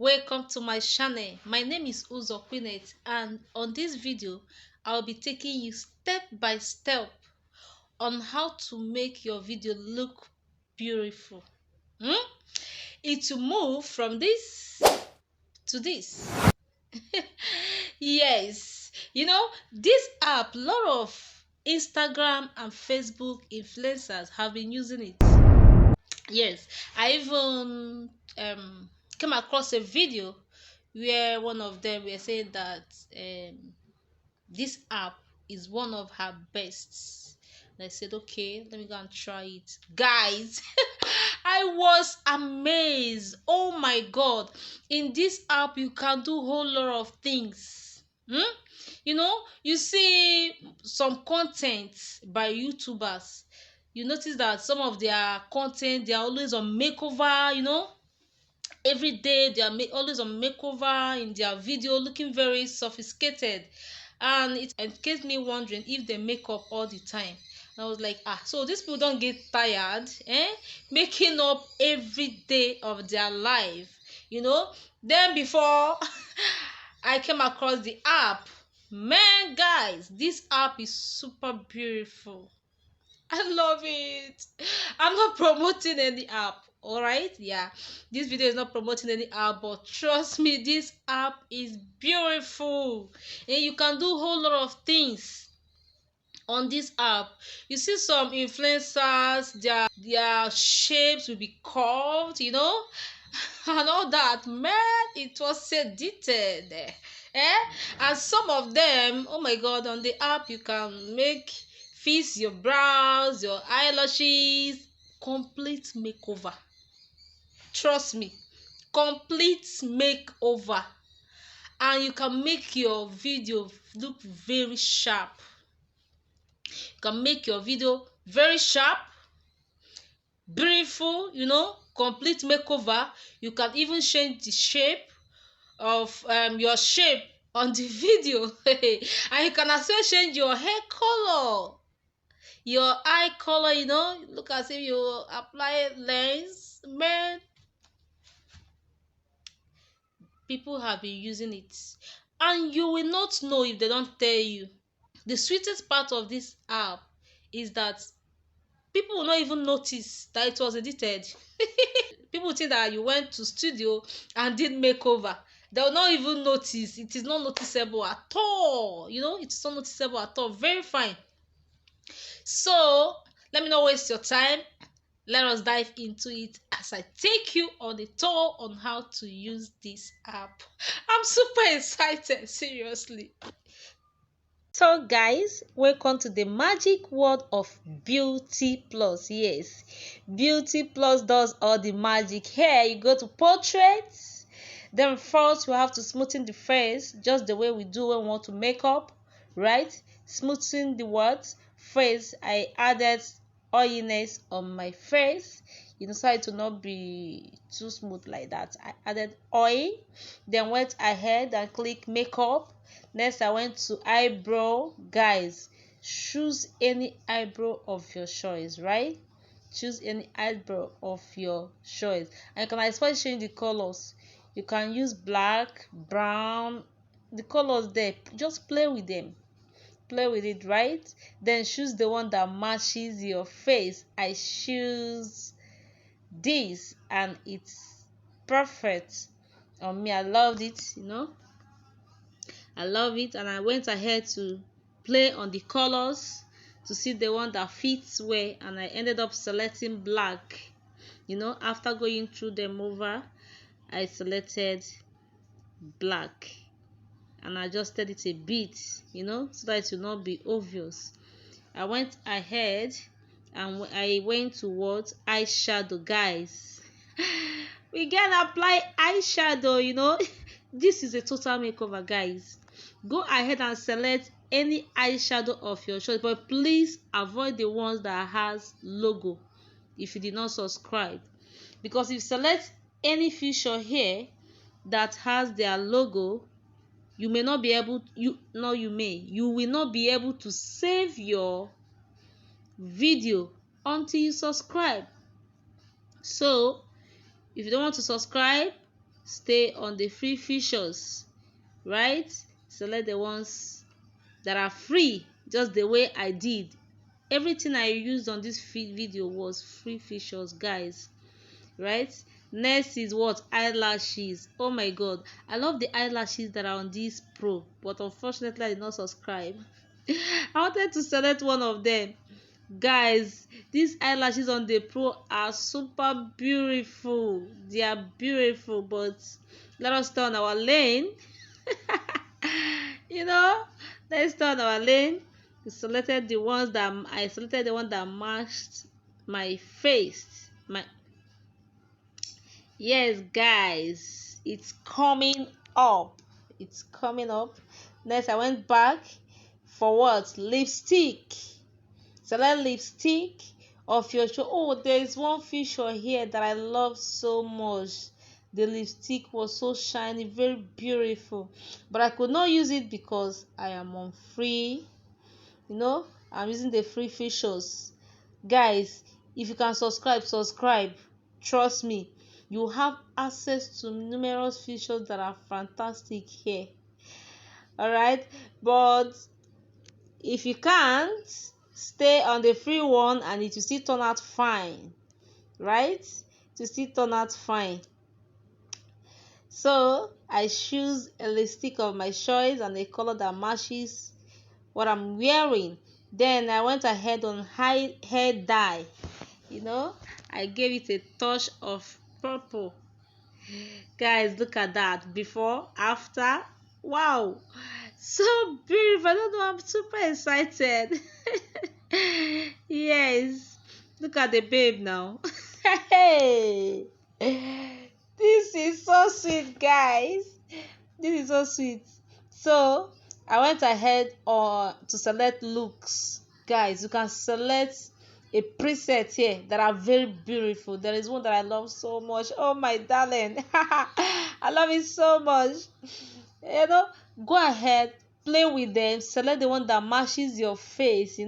Welcome to my channel. My name is Uzo Quinet, and on this video I'll be taking you step by step on how to make your video look beautiful. It will move from this to this. Yes, this app, a lot of Instagram and Facebook influencers have been using it. Yes, I even came across a video where one of them were saying that this app is one of her best. And I said, okay, let me go and try it. Guys, I was amazed. Oh my god. In this app, you can do a whole lot of things. You see some content by YouTubers. You notice that some of their content, they are always on makeover, every day they are always on makeover in their video, looking very sophisticated, and it kept me wondering if they make up all the time. And I was like, so these people don't get tired making up every day of their life. Then before I came across the app, man, guys, this app is super beautiful. I love it. I'm not promoting any app, all right? Yeah, this video is not promoting any app, but trust me, this app is beautiful, and you can do a whole lot of things on this app. You see some influencers, their shapes will be curved, and all that. Man, it was edited. And some of them, oh my god, on the app you can fix your brows, your eyelashes, complete makeover. Trust me, complete makeover. And you can make your video look very sharp. You can make your video very sharp, beautiful, complete makeover. You can even change the shape of your shape on the video. And you can as well change your hair color, your eye color. Look as if you apply lens. Man, people have been using it, and you will not know if they don't tell you. The sweetest part of this app is that people will not even notice that it was edited. People think that you went to studio and did makeover. They will not even notice. It is not noticeable at all. It's not noticeable at all. Very fine. So let me not waste your time. Let us dive into it as I take you on a tour on how to use this app. I'm super excited, seriously. So guys, welcome to the magic world of Beauty Plus. Yes, Beauty Plus does all the magic. Here you go to portraits. Then first we have to smoothen the face, just the way we do when we want to make up, right? Smoothing the words face. I added oiliness on my face, so it will not be too smooth like that. I added oil, then went ahead and click makeup. Next I went to eyebrow. Guys, choose any eyebrow of your choice, right? Choose any eyebrow of your choice, and you can as well change the colors. You can use black, brown, the colors there. Just play with them, play with it, right? Then choose the one that matches your face. I choose this, and it's perfect on me. I loved it. I love it, and I went ahead to play on the colors to see the one that fits well, and I ended up selecting black. After going through them over, I selected black and adjusted it a bit, so that it will not be obvious. I went ahead and I went towards eyeshadow. Guys, we can apply eyeshadow. This is a total makeover, guys. Go ahead and select any eyeshadow of your choice, but please avoid the ones that has logo if you did not subscribe, because if you select any feature here that has their logo, you may not be able you will not be able to save your video until you subscribe. So if you don't want to subscribe, stay on the free features, right? Select the ones that are free, just the way I did. Everything I used on this video was free features, guys, right? Next is what? Eyelashes. Oh my god, I love the eyelashes that are on this pro, but unfortunately I did not subscribe. I wanted to select one of them. Guys, these eyelashes on the pro are super beautiful. They are beautiful, but let us stay on our lane. you know let's stay on our lane. I selected the one that matched my face. Yes, guys, it's coming up. It's coming up. Next, I went back for what? Lipstick. Select lipstick of your choice. Oh, there is one feature here that I love so much. The lipstick was so shiny, very beautiful, but I could not use it because I am on free. I'm using the free features. Guys, if you can subscribe. Trust me, you have access to numerous features that are fantastic here. All right, but if you can't, stay on the free one and it will still turn out fine, right? It will still turn out fine. So I choose a lipstick of my choice and a color that matches what I'm wearing. Then I went ahead on hair dye. I gave it a touch of purple. Guys, look at that. Before, after. Wow, so beautiful. I don't know, I'm super excited. Yes, look at the babe now. Hey, this is so sweet, guys. This is so sweet. So I went ahead to select looks. Guys, you can select a preset here that are very beautiful. There is one that I love so much. Oh my darling. I love it so much. Go ahead, play with them, select the one that matches your face.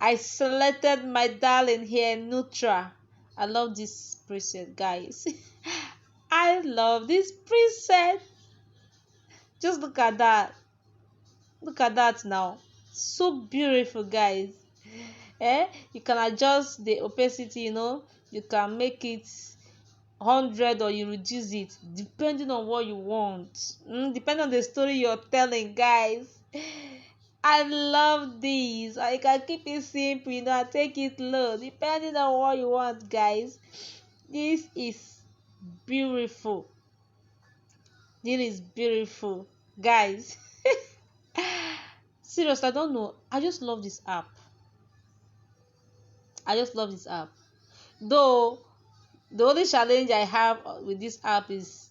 I selected my darling here, Nutra. I love this preset, guys. I love this preset. Just look at that. Look at that now. So beautiful, guys. You can adjust the opacity. You can make it 100 or you reduce it depending on what you want, depending on the story you're telling, guys. I love these. I can keep it simple, I take it low depending on what you want, guys. This is beautiful. This is beautiful, guys. Seriously, I don't know, I just love this app. Though the only challenge I have with this app is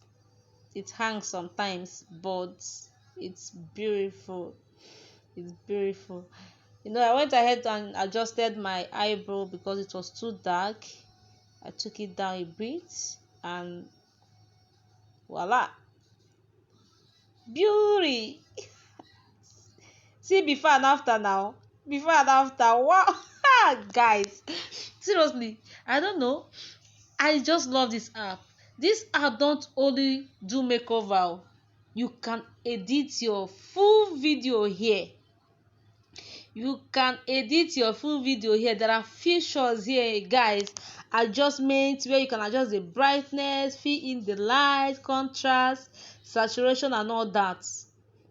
it hangs sometimes, but it's beautiful. It's beautiful. I went ahead and adjusted my eyebrow because it was too dark. I took it down a bit and voila, beauty. See before and after now. Before and after. Wow. Guys, seriously, I don't know, I just love this app. This app don't only do makeover. You can edit your full video here. There are features here, guys. Adjustments where you can adjust the brightness, fill in the light, contrast, saturation, and all that.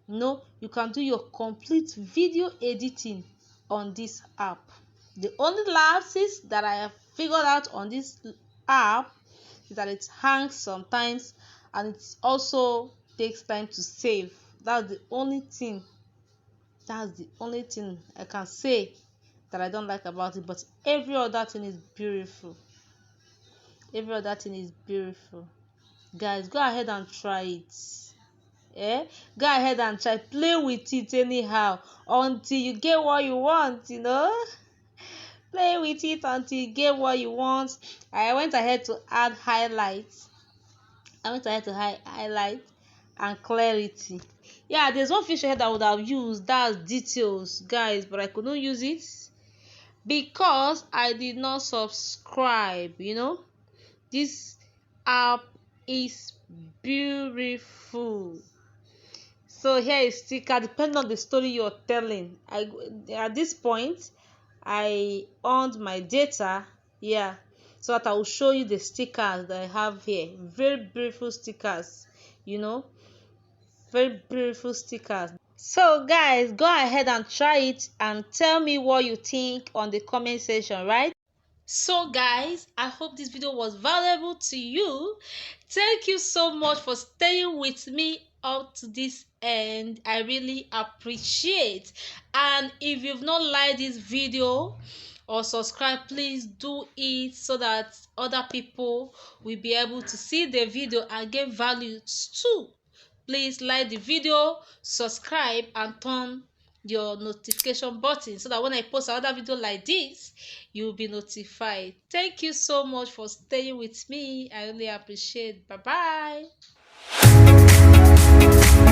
You can do your complete video editing on this app. The only lapses that I have figured out on this app is that it hangs sometimes and it also takes time to save. That's the only thing I can say that I don't like about it, but every other thing is beautiful. Guys, go ahead and try it. Go ahead and try, play with it anyhow until you get what you want. Play with it until you get what you want. I went ahead to add highlights. Highlight and clarity. Yeah, there's one feature here that I would have used, that's details, guys, but I could not use it because I did not subscribe. This app is beautiful. So here is sticker depending on the story you're telling. At this point I on my data, yeah, so that I will show you the stickers that I have here. Very beautiful stickers, you know, very beautiful stickers. So guys, go ahead and try it and tell me what you think on the comment section, right? So guys, I hope this video was valuable to you. Thank you so much for staying with me up to this end. I really appreciate. And if you've not liked this video or subscribe, please do it so that other people will be able to see the video and get value too. Please like the video, subscribe, and turn your notification button so that when I post another video like this, you will be notified. Thank you so much for staying with me. I really appreciate it. Bye bye.